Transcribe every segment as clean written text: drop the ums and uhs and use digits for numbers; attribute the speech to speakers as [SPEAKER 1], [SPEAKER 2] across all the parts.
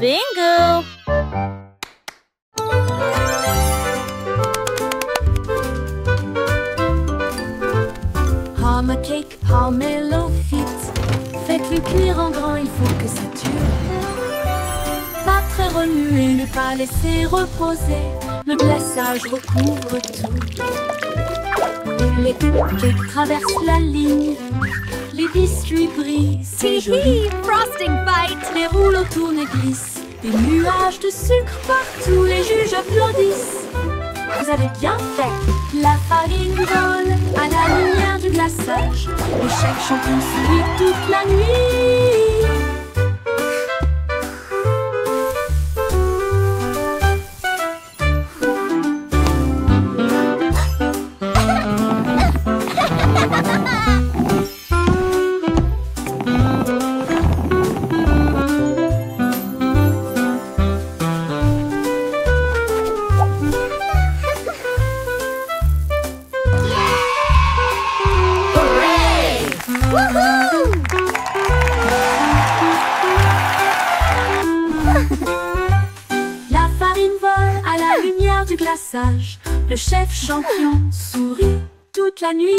[SPEAKER 1] Bingo!
[SPEAKER 2] Palm cake, palmello fit. Faites-le cuire en grand, il faut que ça dure. Pas très remuer, ne pas laisser reposer. Le glaçage recouvre tout. Les cupcakes traversent la ligne. Les biscuits brillent, c'est joli.
[SPEAKER 1] Frosting fight!
[SPEAKER 2] Les rouleaux tournent et glissent. Des nuages de sucre partout, les juges applaudissent. Vous avez bien fait. La farine vole à la lumière du glaçage. Le chef champion sourit toute la nuit. La farine vole à la lumière du glaçage. Le chef champion sourit toute la nuit.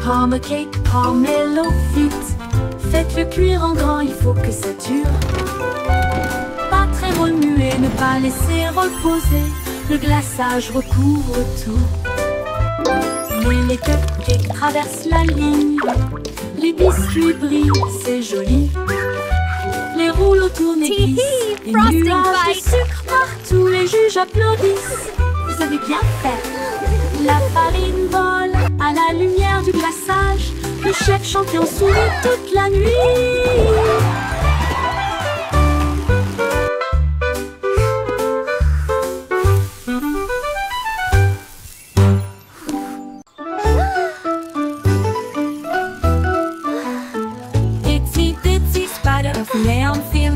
[SPEAKER 2] Palm cake, palmello fit. Faites-le cuire en grand, il faut que ça dure. Pas très remuer, ne pas laisser reposer. Le glaçage recouvre tout. Mais les cupcakes traversent la ligne. Les biscuits brillent, c'est joli. Les rouleaux tournent et glissent. Des
[SPEAKER 1] Frosting
[SPEAKER 2] nuages de
[SPEAKER 1] fight.
[SPEAKER 2] sucre partout, les juges applaudissent. Vous avez bien fait. La farine vole à la lumière du glaçage. Le chef champion sourit toute la nuit.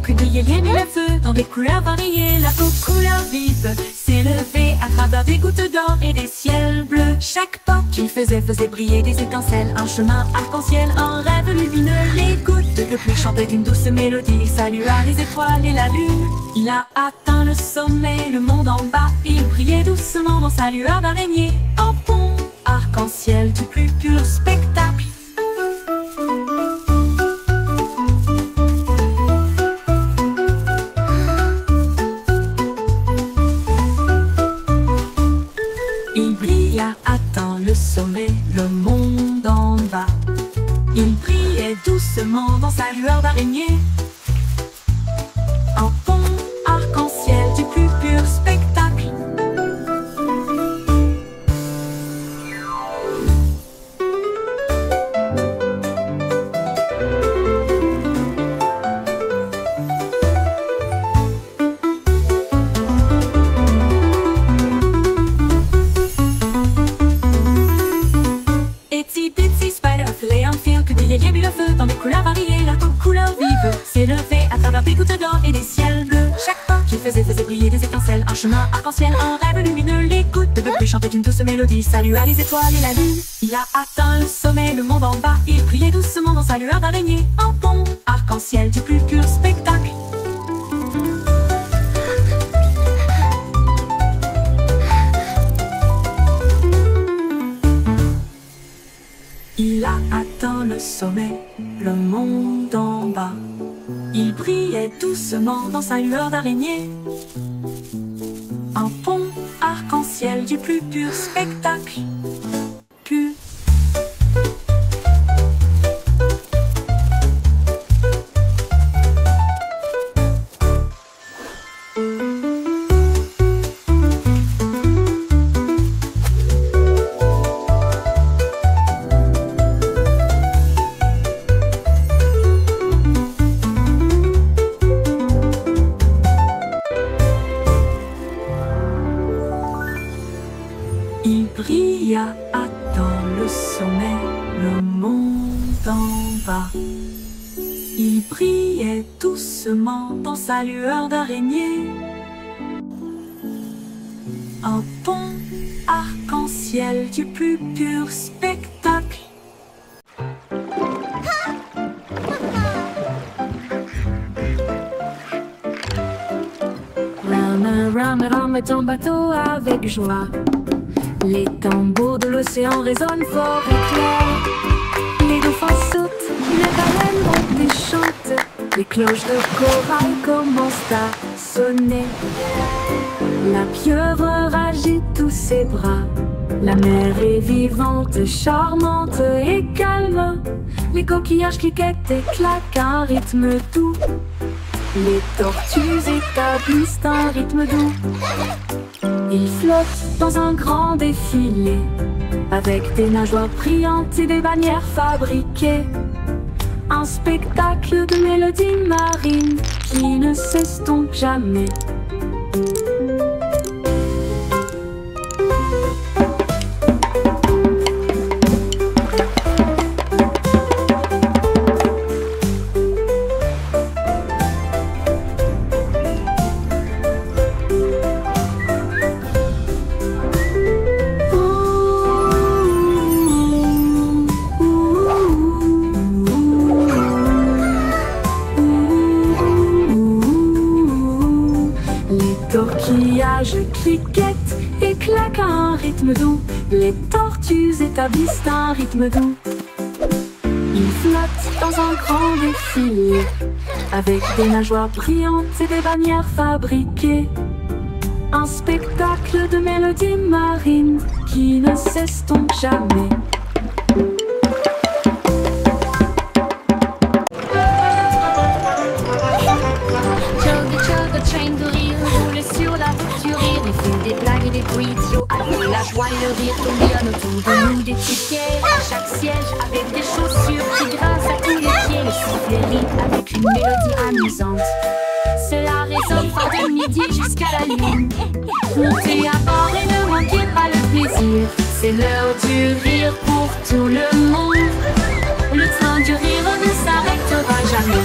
[SPEAKER 3] Que brillait bien le feu dans des couleurs variées. La couleur vive s'est levée à travers des gouttes d'or et des ciels bleus. Chaque pas qu'il faisait briller des étincelles. Un chemin arc-en-ciel, un rêve lumineux. Les gouttes de pluie chantaient d'une douce mélodie. Il salua les étoiles et la lune. Il a atteint le sommet, le monde en bas. Il brillait doucement dans sa lueur d'araignée. Un pont arc-en-ciel du plus pur spectacle. Il brilla, atteint le sommet, le monde en bas. Il brillait doucement dans sa lueur d'araignée. Un pont arc-en-ciel du plus pur spectacle. Dans des couleurs variées, la couleur vive s'est levée à travers des gouttes d'or et des ciels bleus. Chaque pas qu'il faisait briller des étincelles. Un chemin arc-en-ciel, un rêve lumineux. Les gouttes de pluie chantaient une douce mélodie. Salua les étoiles et la lune. Il a atteint le sommet, le monde en bas. Il brillait doucement dans sa lueur d'araignée. Un pont arc-en-ciel du plus pur spectacle. Il a atteint le sommet, le monde en bas. Il brillait doucement dans sa lueur d'araignée. Un pont arc-en-ciel du plus pur spectacle. Pur. Il brilla, atteint le sommet, le monde en bas. Il brillait doucement dans sa lueur d'araignée. Un pont arc-en-ciel du plus pur spectacle.
[SPEAKER 2] rame ton bateau avec joie. Les tambours de l'océan résonnent fort et clair. Les dauphins sautent, les baleines montent et chantent. Les cloches de corail commencent à sonner. La pieuvre agite tous ses bras. La mer est vivante, charmante et calme. Les coquillages cliquettent et claquent un rythme doux. Les tortues établissent un rythme doux. Ils flottent dans un grand défilé, avec des nageoires brillantes et des bannières fabriquées. Un spectacle de mélodies marines qui ne s'estompe jamais. Cliquettent et claquent à un rythme doux. Les tortues établissent un rythme doux. Ils flottent dans un grand défilé, avec des nageoires brillantes et des bannières fabriquées. Un spectacle de mélodies marines qui ne s'estompe jamais.
[SPEAKER 3] La joie et le rire tourbillonnent autour de nous, des tickets à chaque siège, avec des chaussures qui grincent à tous les pieds, le sifflet rit avec une mélodie amusante. Cela résonne fort de midi jusqu'à la lune. Montez à bord et ne manquez pas le plaisir. C'est l'heure du rire pour tout le monde. Le train du rire ne s'arrêtera jamais.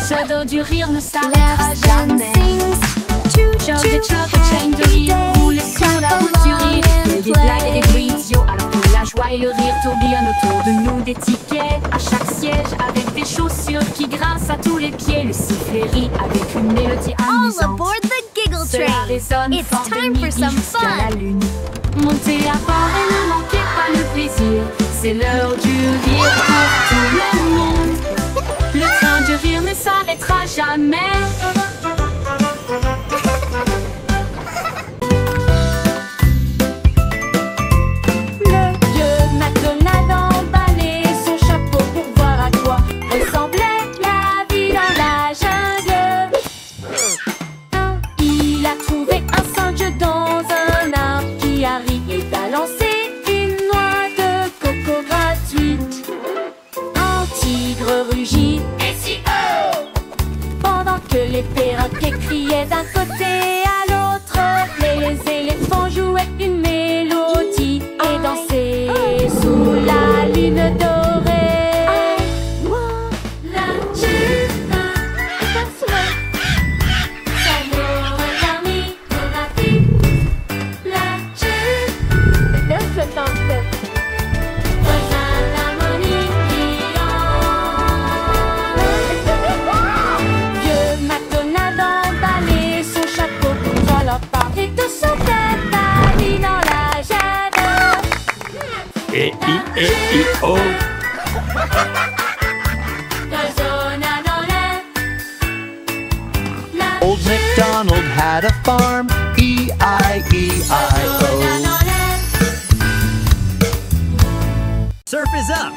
[SPEAKER 3] Ce dos du rire ne s'arrêtera jamais. Chug et chug, chaîne de rire, roule sur la route du rire. Il y a des blagues et des brises, yo, alors que la joie et le rire tourbillonnent autour de nous, des tickets à chaque siège, avec des chaussures qui grincent à tous les pieds. Le sifflet rit avec une mélodie
[SPEAKER 1] All
[SPEAKER 3] amusante.
[SPEAKER 1] aboard the Giggle
[SPEAKER 3] Cela
[SPEAKER 1] Train!
[SPEAKER 3] résonne
[SPEAKER 1] It's
[SPEAKER 3] fort de
[SPEAKER 1] time for
[SPEAKER 3] midi
[SPEAKER 1] some
[SPEAKER 3] jusqu'à la
[SPEAKER 1] fun!
[SPEAKER 3] lune. Montez à bord et ne manquez pas le plaisir. C'est l'heure du rire pour tout le monde. Le train du rire ne s'arrêtera jamais.
[SPEAKER 2] Le vieux McDonald emballait son chapeau pour voir à quoi ressemblait la vie dans la jungle. Il a trouvé un singe dans un arbre qui a ri et balancé une noix de coco gratuite. Un tigre rugit et si pendant que les perroquets criaient d'un côté à l'autre. Les éléphants jouaient une mélodie et dansaient sous la lune dorée. La lune s'amour permis pour la vie. La lune rejoint l'harmonie brillante. Vieux McDonald emballait son chapeau pour toi leur parler de son tête à lui dans la jungle.
[SPEAKER 4] E-I-E-I-O.
[SPEAKER 2] Résonna dans l'air. La
[SPEAKER 4] Old MacDonald had a farm,
[SPEAKER 2] résonna
[SPEAKER 4] E-I-E-I-O.
[SPEAKER 2] dans l'air.
[SPEAKER 4] Surf is up!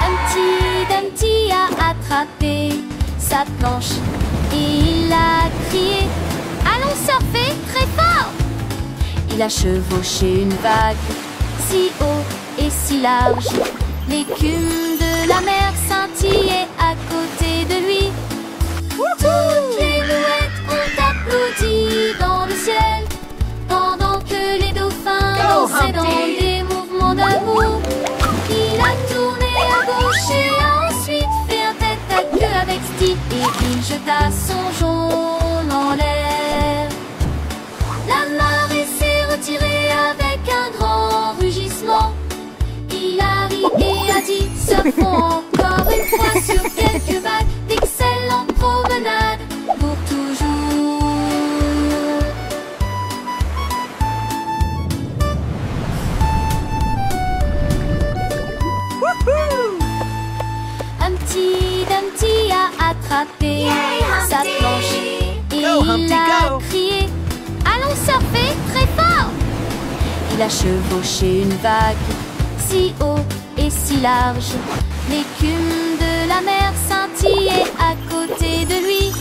[SPEAKER 2] Humpty Dumpty a attrapé sa planche et il a crié: allons surfer très fort! Il a chevauché une vague si haut et si large. L'écume de la mer scintillait à côté de lui. Toutes les mouettes ont applaudi dans le ciel, pendant que les dauphins dansaient dans des mouvements d'amour. Il a tourné à gauche et ensuite fait un tête à queue avec Steve et jeta son jaune en l'air. La marée s'est retirée avec un grand rugissement. Il a ri et a dit: se font encore une fois sur quelques vagues d'excellentes promenades pour toujours. Humpty Dumpty a attrapé sa planche et il a crié: allons surfer très fort! Il a chevauché une vague si haut et si large, l'écume de la mer scintillait à côté de lui.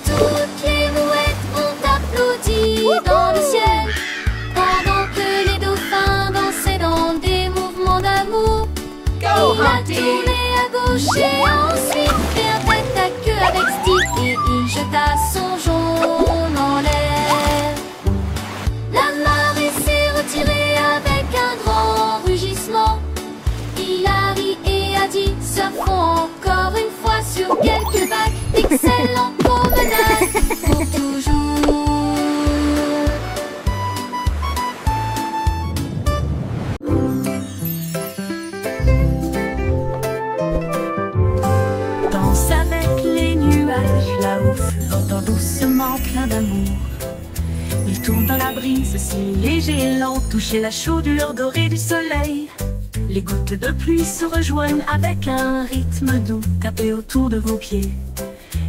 [SPEAKER 2] Toutes les mouettes ont applaudi dans le ciel, pendant que les dauphins dansaient dans des mouvements d'amour. Il a tourné à gauche et ensuite fait un tête à queue avec style et il jeta son jaune en l'air. La marée s'est retirée avec un grand rugissement. Il a ri et a dit: surfons encore une fois sur quelques vagues d'excellentes promenades pour toujours.
[SPEAKER 3] Danse avec les nuages, là-haut flottant doucement plein d'amour. Il tourne dans la brise si léger et lent, toucher la chaudure dorée du soleil. Les gouttes de pluie se rejoignent avec un rythme doux, tapez autour de vos pieds.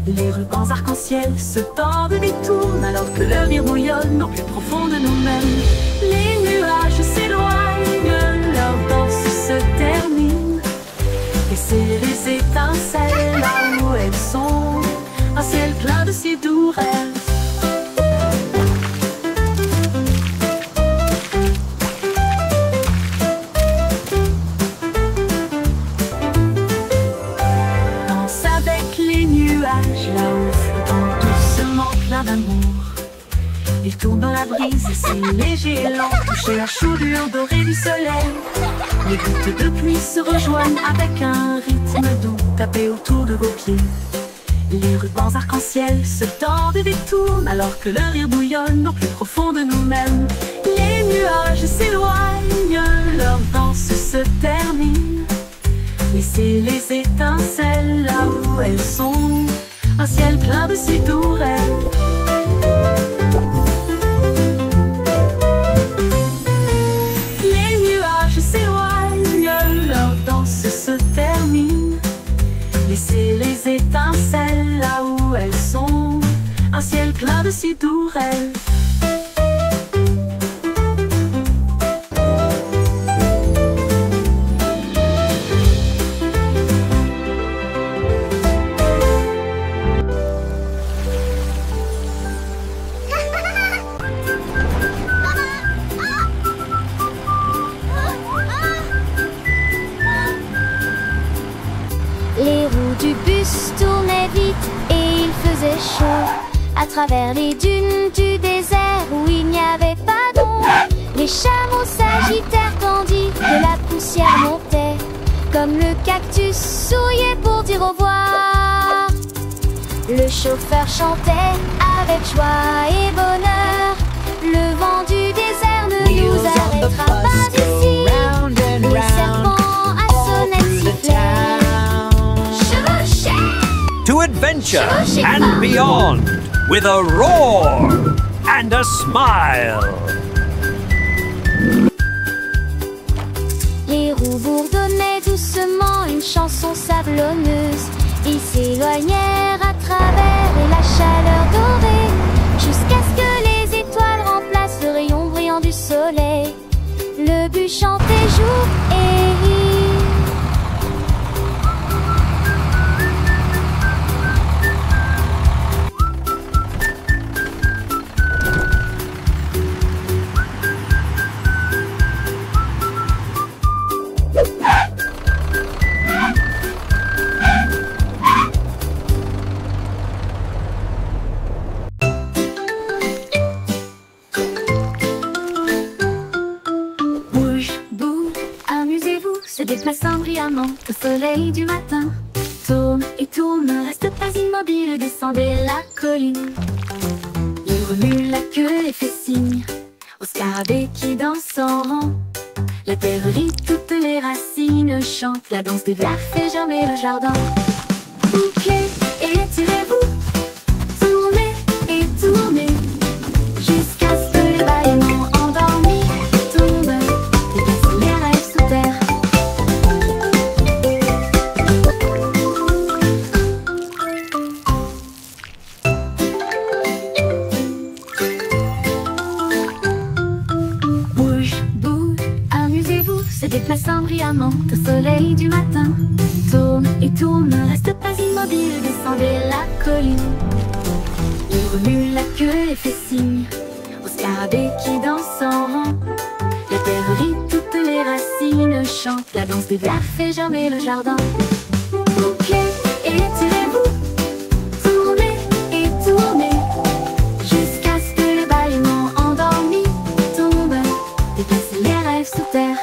[SPEAKER 3] Les rubans arc-en-ciel se tordent et tournent alors que le rire bouillonne au plus profond de nous-mêmes. Les nuages s'éloignent, leur danse se termine. Laissez les étincelles là où elles sont, un ciel plein de si doux rêves. Là-haut flottant doucement plein d'amour. Il tourne dans la brise, c'est léger et lent, toucher la chaudure dorée du soleil. Les gouttes de pluie se rejoignent avec un rythme doux, tapez autour de vos pieds. Les rubans arc-en-ciel se tordent et détournent alors que le rire bouillonne au plus profond de nous-mêmes. Les nuages s'éloignent, leur danse se termine. Laissez les étincelles là où elles sont, un ciel plein de si doux rêves. Les nuages s'éloignent, leur danse se termine. Laissez les étincelles là où elles sont, un ciel plein de si doux rêves.
[SPEAKER 2] Les roues du bus tournaient vite et il faisait chaud. À travers les dunes du désert où il n'y avait pas d'ombre, les chameaux s'agitèrent tandis que la poussière montait. Comme le cactus souriait pour dire au revoir. Le chauffeur chantait avec joie et bonheur. Le vent du désert ne nous arrêtera pas ici. Le serpent à sonnette sifflait.
[SPEAKER 4] To adventure and beyond with a roar and a smile.
[SPEAKER 2] Les roues bourdonnaient doucement une chanson sablonneuse. Ils s'éloignèrent à travers la chaleur dorée, jusqu'à ce que les étoiles remplacent le rayon brillant du soleil. Le bus chantait jour et nuit.
[SPEAKER 3] Se déplaçant brillamment au soleil du matin,
[SPEAKER 2] Tourne et tourne, ne reste pas immobile, descendez la colline. Il remue la queue et fait signe au scarabée qui danse en rang. La terre rit, toutes les racines chantent, la danse des vers fait germer le jardin. Bouclez et tirez-vous, tournez et tournez, jusqu'à ce que les bâillements endormis tombent et cassent les rêves sous terre. Bouge, bouge, amusez-vous, se déplaçant brillamment au soleil du matin. Tourne et tourne, ne reste pas immobile, descendez la colline. Il remue la queue et fait signe au scarabée qui danse en rang. La terre rit, toutes les racines chantent, la danse des vers fait germer le jardin. Bouclez et tirez-vous, tournez et tournez, jusqu'à ce que les bâillements endormis tombent et cassent les rêves sous terre.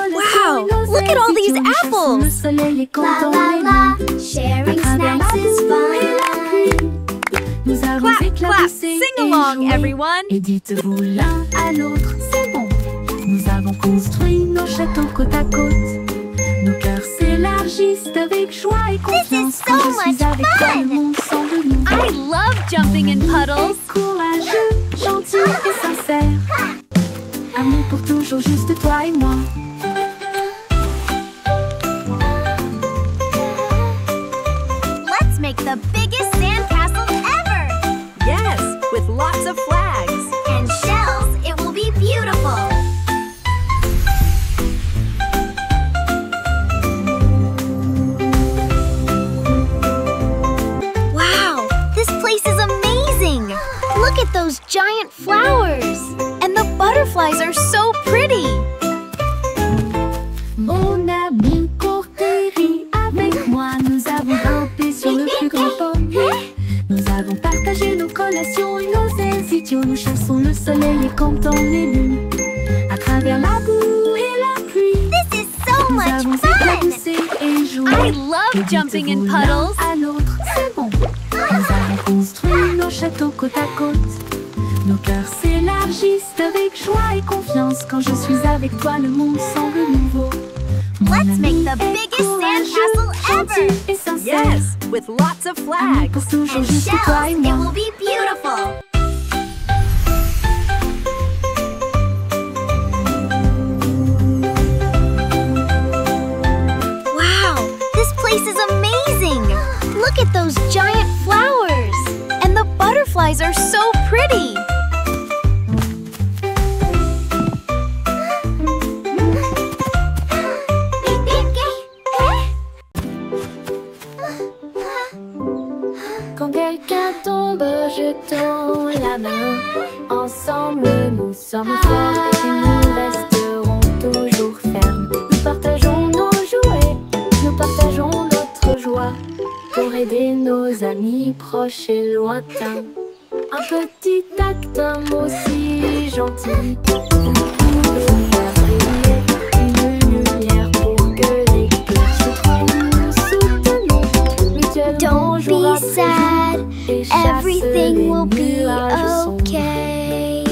[SPEAKER 1] Wow, look at all these apples!
[SPEAKER 2] La la la, sharing snacks is fun.
[SPEAKER 1] Clap, clap, sing along, everyone!
[SPEAKER 2] Et dites-vous l'un à l'autre, c'est bon. Nous avons construit nos châteaux côte à côte. Nos cœurs s'élargissent avec joie et confiance. Quand je suis avec toi, le monde semble nouveau.
[SPEAKER 1] I love jumping in puddles!
[SPEAKER 2] Courageux, gentil et sincère. Amour pour toujours, juste toi et moi.
[SPEAKER 1] Let's make the biggest sandcastle ever! Yes, with lots of flags. And shells, it will be beautiful. Wow, this place is amazing! Look at those giant flowers! And the butterflies are so pretty!
[SPEAKER 2] Mon ami Cortéry, avec moi, nous avons grimpé sur le plus grand pommier. Nous avons partagé nos collations et nos ailes idiots. Nous chassons le soleil et comptons les lunes. À travers la boue et la pluie,
[SPEAKER 1] This is so
[SPEAKER 2] nous
[SPEAKER 1] much
[SPEAKER 2] avons
[SPEAKER 1] fun!
[SPEAKER 2] éclaboussé et joué.
[SPEAKER 1] I love jumping in puddles!
[SPEAKER 2] À l'autre, c'est bon. Nous avons construit nos châteaux côte à côte. Nos cœurs s'élargissent avec joie et confiance. Quand je suis avec toi, le monde semble nouveau.
[SPEAKER 1] Let's make the biggest sandcastle ever!
[SPEAKER 2] Et sincère.
[SPEAKER 1] Yes, with lots of
[SPEAKER 2] Amour pour
[SPEAKER 1] flags.
[SPEAKER 2] toujours,
[SPEAKER 1] And
[SPEAKER 2] juste toi et
[SPEAKER 1] shells, it
[SPEAKER 2] moi.
[SPEAKER 1] will be beautiful. Wow, this place is amazing! Look at those giant flowers! And the butterflies butterflies are so pretty!
[SPEAKER 2] Quand quelqu'un tombe, jetons la main. Ensemble, nous sommes forts et nous resterons toujours fermes. Nous partageons nos jouets, nous partageons notre joie pour aider nos amis proches et lointains. Un petit acte, un mot si gentil. Vous pouvez faire briller une lumière pour que les cœurs se trouvent. Nous soutenons mutuellement jour
[SPEAKER 1] Don't be
[SPEAKER 2] après
[SPEAKER 1] sad,
[SPEAKER 2] jour et chassent
[SPEAKER 1] everything will
[SPEAKER 2] les
[SPEAKER 1] be
[SPEAKER 2] nuages sombres.
[SPEAKER 1] okay.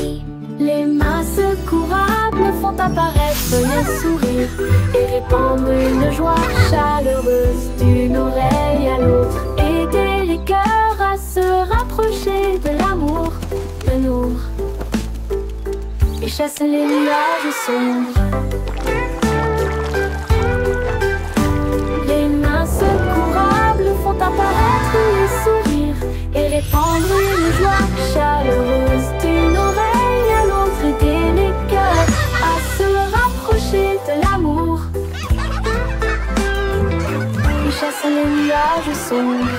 [SPEAKER 2] Les mains secourables font apparaître les sourires et répandre une joie chaleureuse d'une oreille à l'autre. Aider les cœurs à se rapprocher de l'amour, de nous, et chasser les nuages sombres. Les mains secourables font apparaître les sourires et répandre une joie chaleureuse d'une oreille à l'autre. Aider les cœurs à se rapprocher de l'amour et chasser les nuages sombres.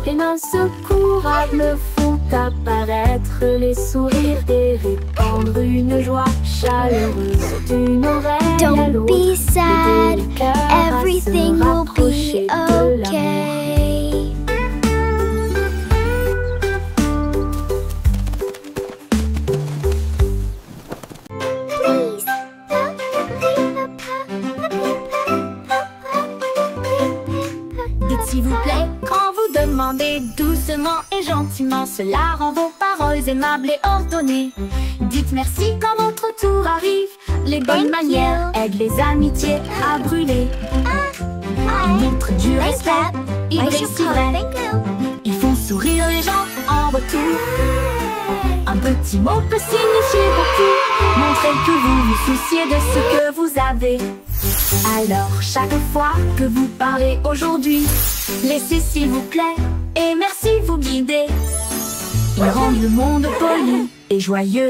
[SPEAKER 2] Les mains secourables font apparaître les sourires et répandre une joie chaleureuse d'une oreille à
[SPEAKER 1] Don't
[SPEAKER 2] l'autre.
[SPEAKER 1] be sad,
[SPEAKER 2] Aider les cœurs à se
[SPEAKER 1] everything will
[SPEAKER 2] rapprocher
[SPEAKER 1] be
[SPEAKER 2] de l'amour.
[SPEAKER 1] okay.
[SPEAKER 2] Dites s'il vous plaît quand vous demandez doucement et gentiment. Cela rend vos paroles aimables et ordonnées. Dites merci quand votre tour arrive. Les bonnes
[SPEAKER 1] Thank
[SPEAKER 2] manières
[SPEAKER 1] you.
[SPEAKER 2] aident les amitiés à brûler. Ils montrent du respect, ils
[SPEAKER 1] Why
[SPEAKER 2] brillent
[SPEAKER 1] you
[SPEAKER 2] si
[SPEAKER 1] call?
[SPEAKER 2] vrai.
[SPEAKER 1] Thank you.
[SPEAKER 2] Ils font sourire les gens en retour. Un petit mot peut signifier beaucoup. Montrez que vous vous souciez de ce que vous avez. Alors chaque fois que vous parlez aujourd'hui, laissez s'il vous plaît et merci vous guider. Ils rendent le monde poli et joyeux.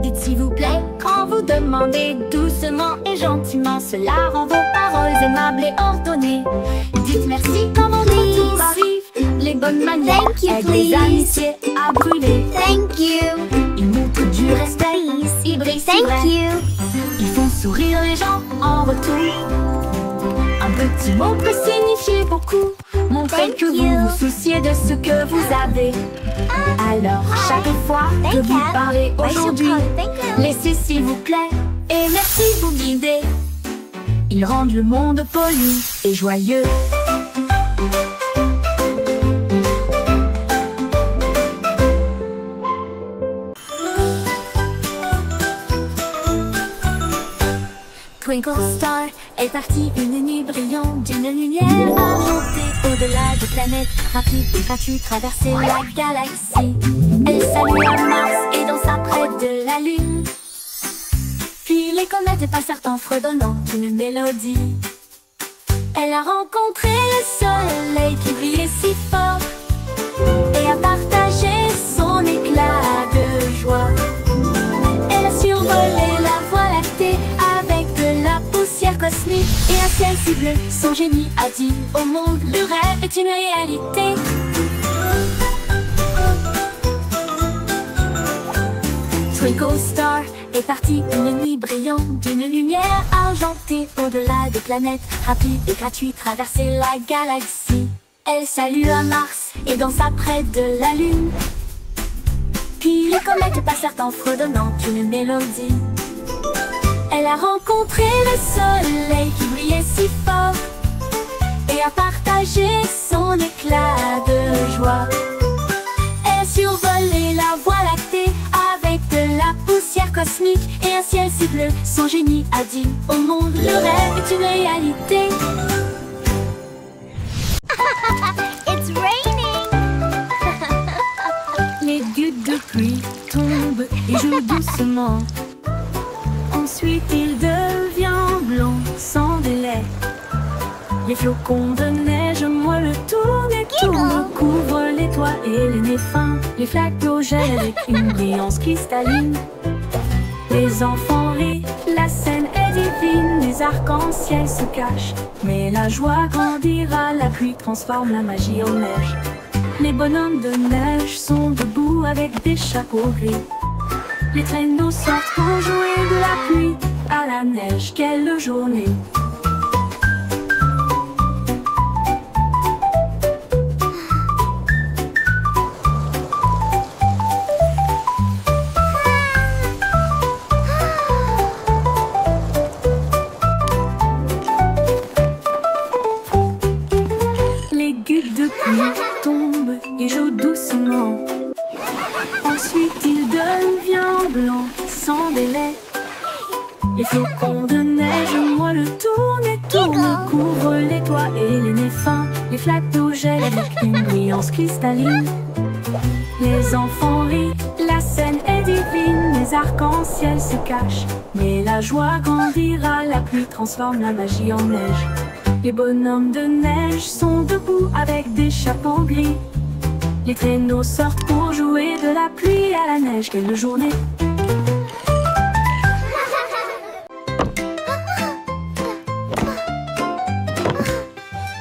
[SPEAKER 2] Dites s'il vous plaît quand vous demandez doucement et gentiment. Cela rend vos paroles aimables et ordonnées. Dites merci quand votre tour arrive. Les bonnes manières
[SPEAKER 1] Thank you,
[SPEAKER 2] aident les
[SPEAKER 1] please.
[SPEAKER 2] amitiés à brûler.
[SPEAKER 1] Thank you.
[SPEAKER 2] Ils montrent du respect,
[SPEAKER 1] Please.
[SPEAKER 2] ils brillent si
[SPEAKER 1] Thank
[SPEAKER 2] vrai.
[SPEAKER 1] you.
[SPEAKER 2] Ils font sourire les gens en retour. Un petit mot peut signifier beaucoup. Montrez
[SPEAKER 1] Thank
[SPEAKER 2] que vous
[SPEAKER 1] you.
[SPEAKER 2] vous souciez de ce que vous avez. Alors chaque fois que
[SPEAKER 1] Thank
[SPEAKER 2] vous
[SPEAKER 1] you.
[SPEAKER 2] parlez
[SPEAKER 1] Why you
[SPEAKER 2] aujourd'hui,
[SPEAKER 1] call? Thank you.
[SPEAKER 2] laissez s'il vous plaît et merci vous guider. Ils rendent le monde poli et joyeux. Twinkle Star est partie une nuit brillante d'une lumière argentée. Au-delà des planètes, rapide et gratuit, traverser la galaxie. Elle salue à Mars et dansa près de la Lune. Puis les comètes passèrent en fredonnant une mélodie. Elle a rencontré le soleil qui brillait si fort et a partagé son éclat de joie. Elle a survolé la voie lactée avec de la poussière cosmique et un ciel si bleu. Son génie a dit au monde, le rêve est une réalité. Twinkle Star est partie une nuit brillante d'une lumière argentée. Au-delà des planètes, rapide et gratuit, traverser la galaxie. Elle salue à Mars et dansa près de la Lune. Puis les comètes passèrent en fredonnant une mélodie. Elle a rencontré le soleil qui brillait si fort et a partagé son éclat de joie. Elle a survolé la voie lactée avec de la poussière cosmique et un ciel si bleu. Son génie a dit au monde, le rêve est une réalité.
[SPEAKER 1] It's raining.
[SPEAKER 2] Les joue doucement. Ensuite il devient blanc sans délai. Les flocons de neige moelleux tournent et tournent, couvrent les toits et les nez fins. Les flaques d'eau gèlent avec une brillance cristalline. Les enfants rient, la scène est divine. Les arcs-en-ciel se cachent, mais la joie grandira. La pluie transforme la magie en neige. Les bonhommes de neige sont debout avec des chapeaux gris. Les traîneaux sortent pour jouer de la pluie à la neige. Quelle journée! Les gouttes de pluie tombent et jouent doucement. Ensuite il devient blanc sans délai. Les flocons de neige moelleux tournent et tournent, couvrent les toits et les nez fins. Les flaques d'eau gèlent avec une brillance cristalline. Les enfants rient, la scène est divine. Les arcs-en-ciel se cachent, mais la joie grandira. La pluie transforme la magie en neige. Les bonhommes de neige sont debout avec des chapeaux gris. Les traîneaux sortent pour jouer de la pluie à la neige. Quelle journée!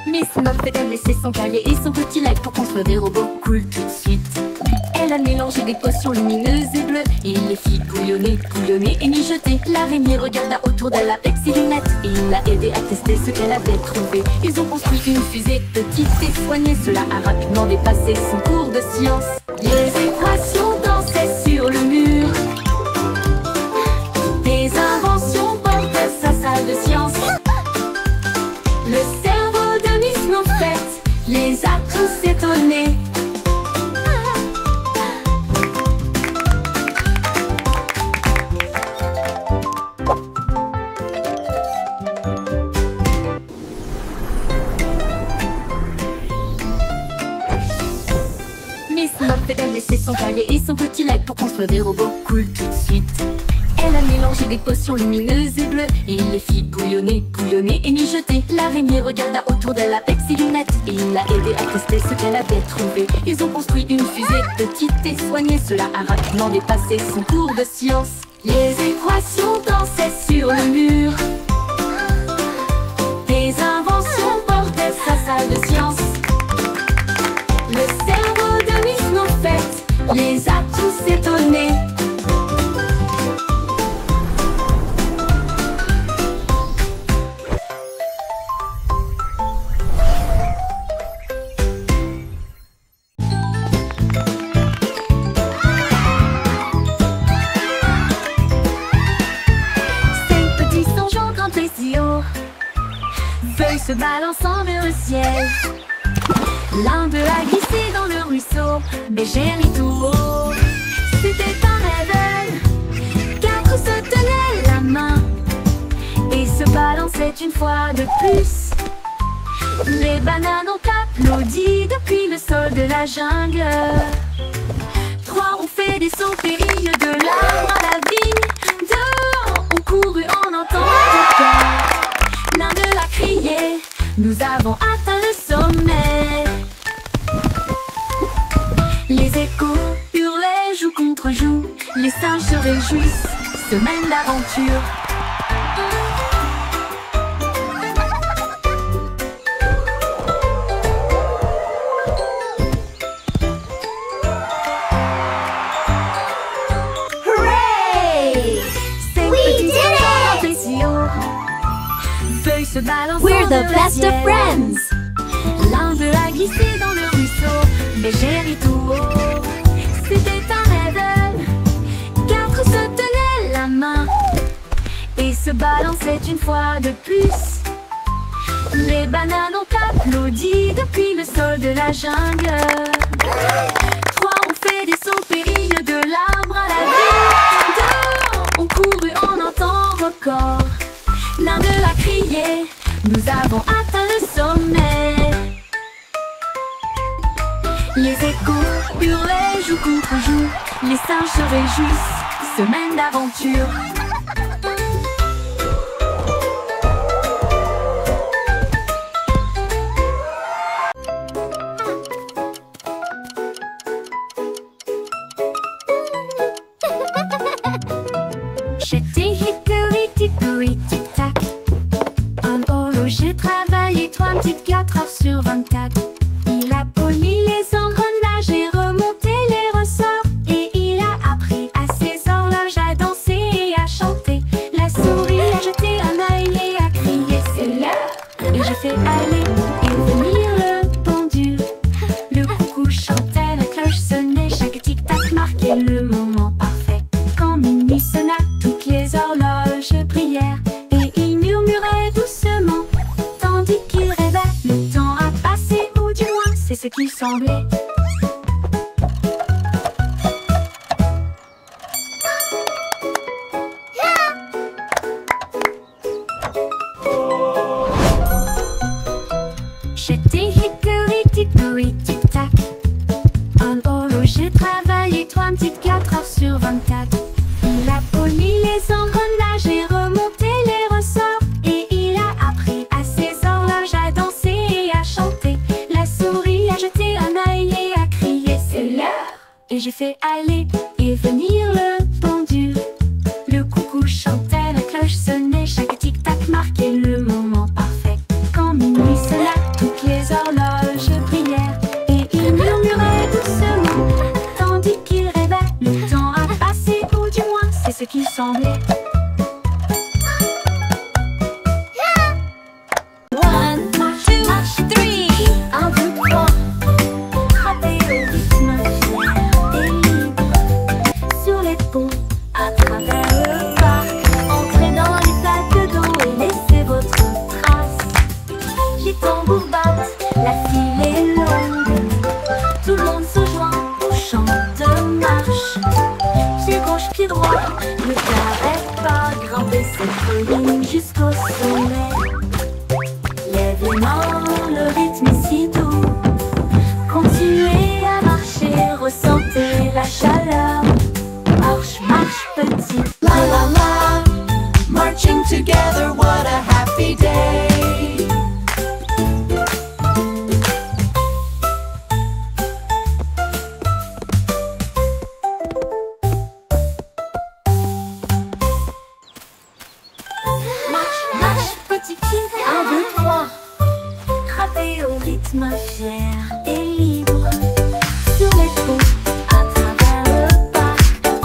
[SPEAKER 2] Miss Muffet a laissé son cahier et son petit lac pour construire des robots cool tout de suite. Elle a mélangé des potions lumineuses et bleues et les fit bouillonner, bouillonner et mijoter. L'araignée regarda autour d'elle avec ses lunettes et il l'a aidé à tester ce qu'elle avait trouvé. Ils ont construit une fusée petite et soignée. Cela a rapidement dépassé son cours de science. Les équations dansaient sur le mur. Des inventions portaient sa salle de science. Le cerveau de Miss Muffet les a tous étonnés. Miss Muffet a laissé son cahier et son petit lac pour construire des robots cool tout de suite. Elle a mélangé des potions lumineuses et bleues et il les fit bouillonner, bouillonner et mijoter. L'araignée regarda autour d'elle avec ses lunettes et il l'a aidé à tester ce qu'elle avait trouvé. Ils ont construit une fusée petite et soignée. Cela a rapidement dépassé son cours de science. Les équations dansaient sur le mur. Des inventions portaient sa salle de science. Le cerveau de Miss Muffet les a tous étonnés. Ces petits songeants grimpent si haut, feuilles se balançant vers le ciel. L'un d'eux a glissé dans le ruisseau, Bégère tout haut. C'était un rêve, quatre se tenaient la main et se balançaient une fois de plus. Les bananes ont applaudi depuis le sol de la jungle. Trois ont fait des sauts périlleux de l'arbre à la vigne. Deux ont couru en entendant le cœur. L'un d'eux a crié, nous avons atteint le sommet. Les échos hurlaient joue contre joue. Les singes se réjouissent, semaine d'aventure.
[SPEAKER 1] Hooray! We did it!
[SPEAKER 2] Feuilles se balancent.
[SPEAKER 1] We're the best of friends!
[SPEAKER 2] L'un d'eux a glissé dans le ruisseau, Bégère tout haut. C'était un rêve, quatre se tenaient la main et se balançaient une fois de plus. Les bananes ont applaudi depuis le sol de la jungle. Trois ont fait des sauts périlleux de l'arbre à la vigne. Deux ont couru en un temps record. L'un d'eux a crié, nous avons atteint le sommet. Les échos hurlaient joue contre joue. Les singes se réjouissent,
[SPEAKER 3] semaine d'aventure. J'étais hickory dickory tic-tac. En holo j'ai travaillé 24 heures sur 24. Il a poli les engrenages et remonté les ressorts. Et il a appris à ses horloges à danser et à chanter. La souris a jeté un œil et a crié c'est l'heure. Et j'ai fait aller et venir le pendule. Le coucou chantait, la cloche sonnait, chaque tic-tac marquait le moment parfait. Quand minuit sonna, toutes les horloges brillèrent et il murmurait doucement, tandis qu'il rêvait. Le temps a passé, ou du moins c'est ce qu'il semblait. J'étais hickory dickory tic-tac. En holo j'ai travaillé 24 heures sur 24. Il a poli les engrenages et remonté les ressorts. Et il a appris à ses horloges à danser et à chanter. La souris a jeté un œil et a crié c'est l'heure. Et j'ai fait aller et venir le pendule. Le coucou chantait, la cloche sonnait, chaque tic-tac marquait le moment parfait. Quand minuit sonna, toutes les horloges brillèrent et il murmurait doucement, tandis qu'il rêvait. Le temps a passé, ou du moins c'est ce qu'il semblait.
[SPEAKER 1] One, two, three.
[SPEAKER 3] 1, 2, 3. Frapper au rythme fier et libre. Sur les ponts, à travers le parc. Entrez dans les flaques d'eau et laissez votre trace. Les tambours battent, la file est longue. Tout le monde se joint au chant de marche. Pied gauche, pied droit, ne t'arrête pas. Grimper cette colline jusqu'au sommet. Lève les mains, le rythme est si doux. Continuez à marcher, ressentez la chaleur. Marche, marche petit.
[SPEAKER 5] La la la, marching together, what a happy day.
[SPEAKER 3] Marche, marche petit pied. 1, 2, 3. Frapper au rythme fier et libre. Sur les ponts, à travers le parc.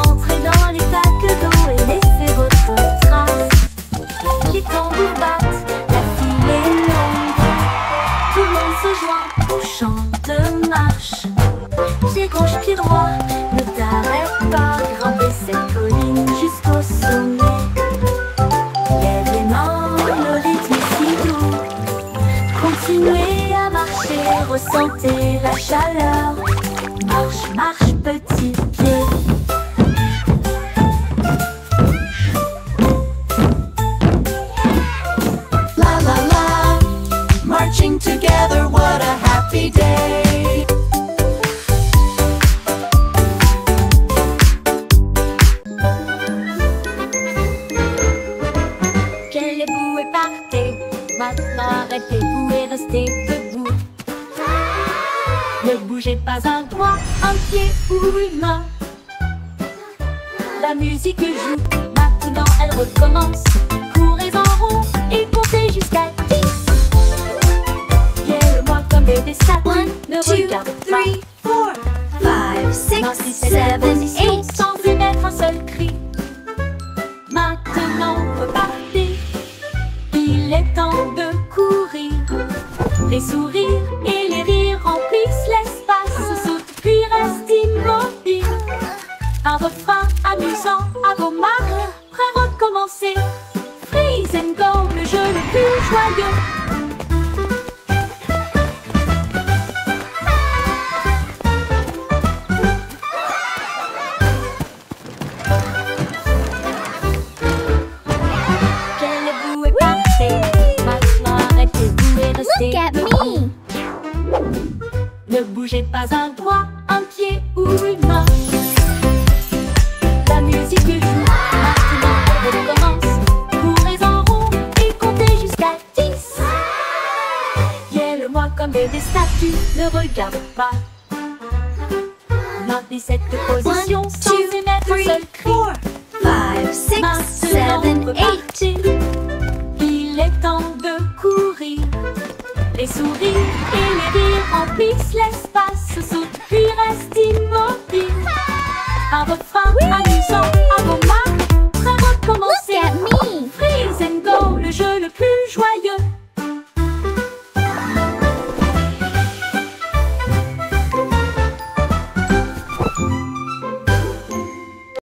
[SPEAKER 3] Entrez dans les flaques d'eau et laissez votre trace. Les tambours battent, la file est longue. Tout le monde se joint au chant de marche. Pied gauche, pied droit, ne t'arrête pas. Grimper cette colline jusqu'au sommet. Lève les mains, le rythme est si doux. Continuez à marcher, ressentez la chaleur. Marche, marche petit pied.
[SPEAKER 5] La la la, marching together, what a happy day.
[SPEAKER 3] Levez-vous et partez. Maintenant arrêtez-vous et restez debout. Ne bougez pas un doigt, un pied ou une main. La musique joue, maintenant elle recommence. Courez en rond et comptez jusqu'à 10. Viens-le-moi comme des dessins. Ne regarde pas.
[SPEAKER 1] 4, 5, 6, 7, 8.
[SPEAKER 3] Sans émettre un seul cri. Maintenant repartez. Il est temps de courir. Les sourires et les rires remplissent l'espace. Saute puis reste immobile. Un refrain amusant à vos marques. Prêt à recommencer. Freeze and go, le jeu le plus joyeux. Quel est parfait. Maintenant arrêtez-vous et restez
[SPEAKER 1] Look at
[SPEAKER 3] debout.
[SPEAKER 1] me.
[SPEAKER 3] Ne bougez pas un doigt, un pied ou une main. La musique comme des statues, ne regarde pas. Maintenez cette position sans émettre un seul cri.
[SPEAKER 1] 5, 6, 7,
[SPEAKER 3] Maintenant,
[SPEAKER 1] 8.
[SPEAKER 3] repartez. Il est temps de courir. Les sourires et les rires remplissent l'espace. Saute puis reste immobile. Un refrain amusant